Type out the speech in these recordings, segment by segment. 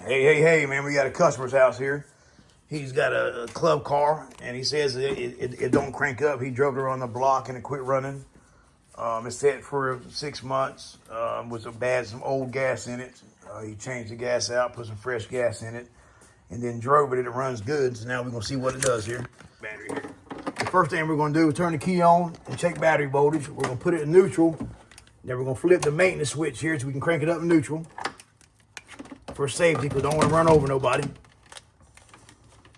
Hey, man, we got a customer's house here. He's got a club car, and he says it don't crank up. He drove it around the block, and it quit running. It's set for 6 months with some old gas in it. He changed the gas out, put some fresh gas in it, and then drove it. It runs good, so now we're going to see what it does here. Battery here. The first thing we're going to do is turn the key on and check battery voltage. We're going to put it in neutral. Then we're going to flip the maintenance switch here so we can crank it up in neutral for safety, because don't want to run over nobody.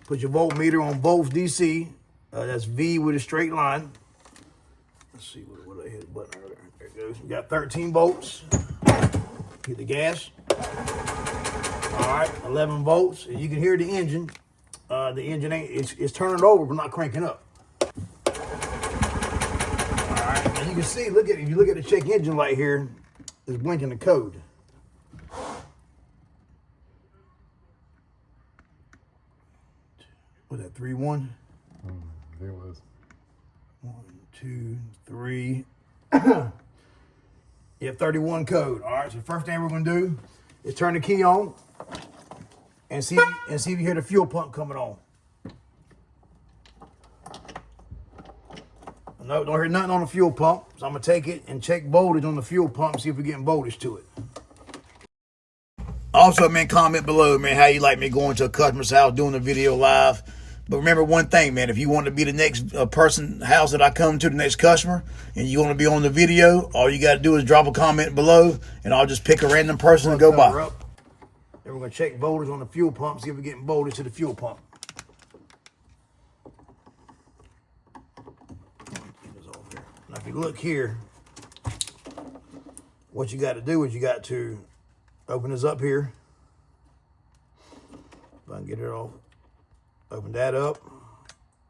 Put your voltmeter on both DC. That's V with a straight line. Let's see what I hit the button earlier. There it goes. We got 13 volts. Hit the gas. All right, 11 volts. And you can hear the engine. The engine it's turning over, but not cranking up. All right, and you can see, if you look at the check engine light here, it's blinking the code. Was that 3-1? It was 1, 2, 3. You have 31 code. All right. So the first thing we're gonna do is turn the key on and see if you hear the fuel pump coming on. No, don't hear nothing on the fuel pump. So I'm gonna take it and check voltage on the fuel pump and see if we're getting voltage to it. Also, man, comment below, man, how you like me going to a customer's house doing a video live. But remember one thing, man, if you want to be the next house that I come to, the next customer, and you want to be on the video, all you got to do is drop a comment below, and I'll just pick a random person and go by. Then we're going to check voltage on the fuel pump, see if we're getting voltage to the fuel pump. Now, if you look here, what you got to do is you got to open this up here. If I can get it off. Open that up,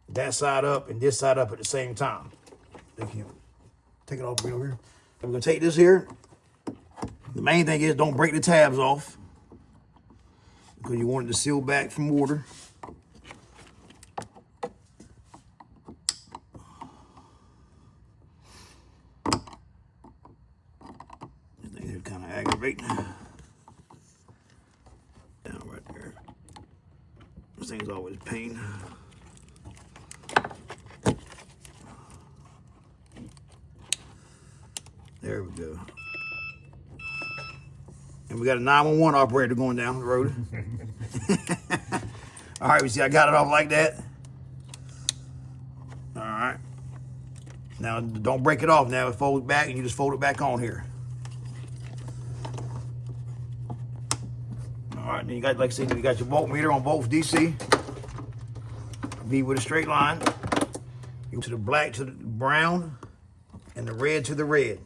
that side up, and this side up at the same time. Thank you. Take it off real here. We're gonna take this here. The main thing is don't break the tabs off, because you want it to seal back from water. This thing is kind of aggravating. Down right there. This thing's always a pain. There we go. And we got a 911 operator going down the road. All right, we see I got it off like that. All right. Now, don't break it off. Now it folds back, and you just fold it back on here. All right, then you got, like I said, you got your voltmeter on both DC. V with a straight line. You go to the black to the brown, and the red to the red.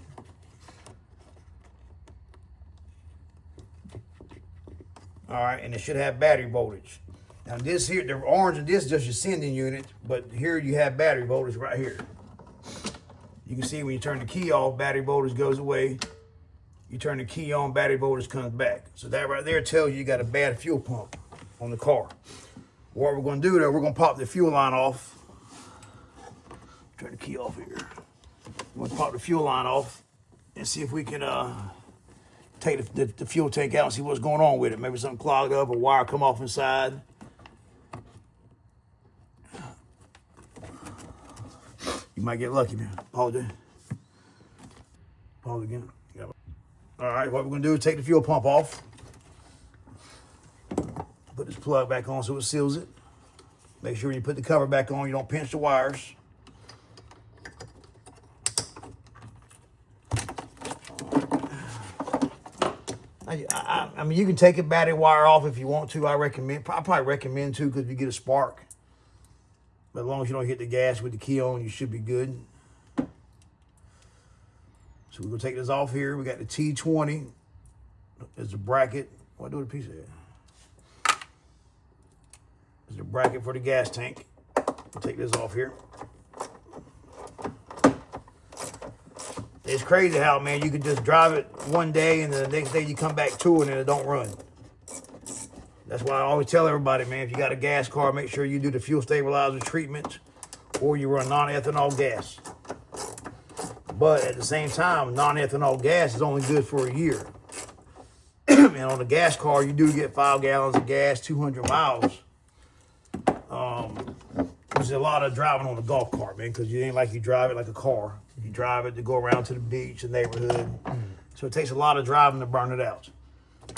All right, and it should have battery voltage. Now this here, the orange and this is just your sending unit, but here you have battery voltage right here. You can see when you turn the key off, battery voltage goes away. You turn the key on, battery voltage comes back. So that right there tells you got a bad fuel pump on the car. What we're going to do though, we're going to pop the fuel line off. Turn the key off here. We're going to pop the fuel line off and see if we can take the fuel tank out and see what's going on with it. Maybe something clogged up, a wire come off inside. You might get lucky, man. Apologize. Pause again. All right, what we're gonna do is take the fuel pump off. Put this plug back on so it seals it. Make sure when you put the cover back on, you don't pinch the wires. I mean, you can take a battery wire off if you want to. I probably recommend to, because if you get a spark. But as long as you don't hit the gas with the key on, you should be good. So we're gonna take this off here. We got the T20. There's a bracket. What do the piece of that? There's a bracket for the gas tank. We'll take this off here. It's crazy how, man, you can just drive it one day and then the next day you come back to it and it don't run. That's why I always tell everybody, man, if you got a gas car, make sure you do the fuel stabilizer treatment or you run non-ethanol gas. But at the same time, non-ethanol gas is only good for a year. And on the gas car, you do get 5 gallons of gas, 200 miles. There's a lot of driving on the golf cart, man, because you ain't like you drive it like a car. You drive it to go around to the beach, the neighborhood. So it takes a lot of driving to burn it out.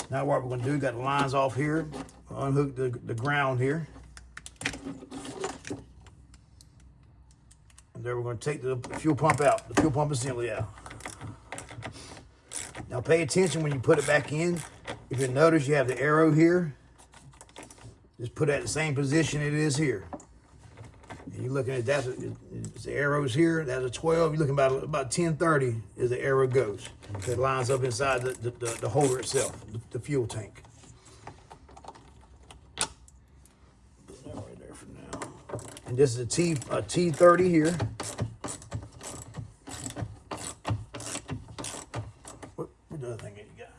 Now what we're going to do, got the lines off here, unhook the ground here. And then we're going to take the fuel pump out, the fuel pump assembly out. Now pay attention when you put it back in. If you notice you have the arrow here, just put it at the same position it is here. And you're looking at that, the arrow's here, that's a 12. You're looking about 1030 as the arrow goes. It lines up inside the holder itself, the fuel tank. Put that right there for now. And this is a T30 here. What the other thing you got?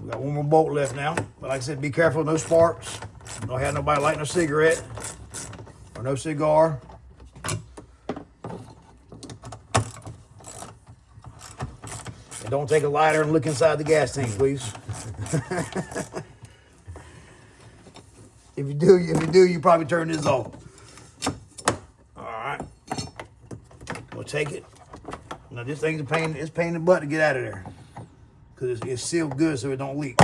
We got one more bolt left now. But like I said, be careful, no sparks. Don't have nobody lighting a cigarette or no cigar. And don't take a lighter and look inside the gas tank, please. If you do, you probably turn this off. All right. We'll take it. Now this thing's a pain in the butt to get out of there. Because it's sealed good so it don't leak.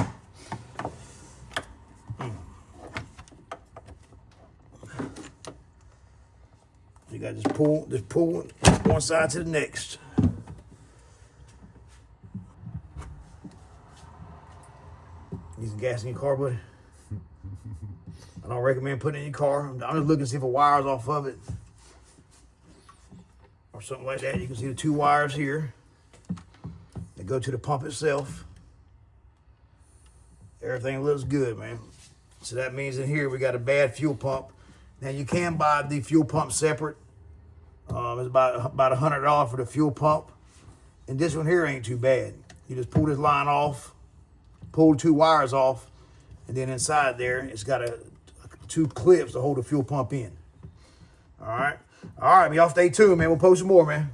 You got this pull one side to the next. Need some gas in your car, buddy? I don't recommend putting it in your car. I'm just looking to see if a wire's off of it. Or something like that. You can see the 2 wires here. They go to the pump itself. Everything looks good, man. So that means in here we got a bad fuel pump. Now you can buy the fuel pump separate. It's about $100 for the fuel pump. And this one here ain't too bad. You just pull this line off, pull 2 wires off, and then inside there it's got 2 clips to hold the fuel pump in. All right, y'all stay tuned, man. We'll post some more, man.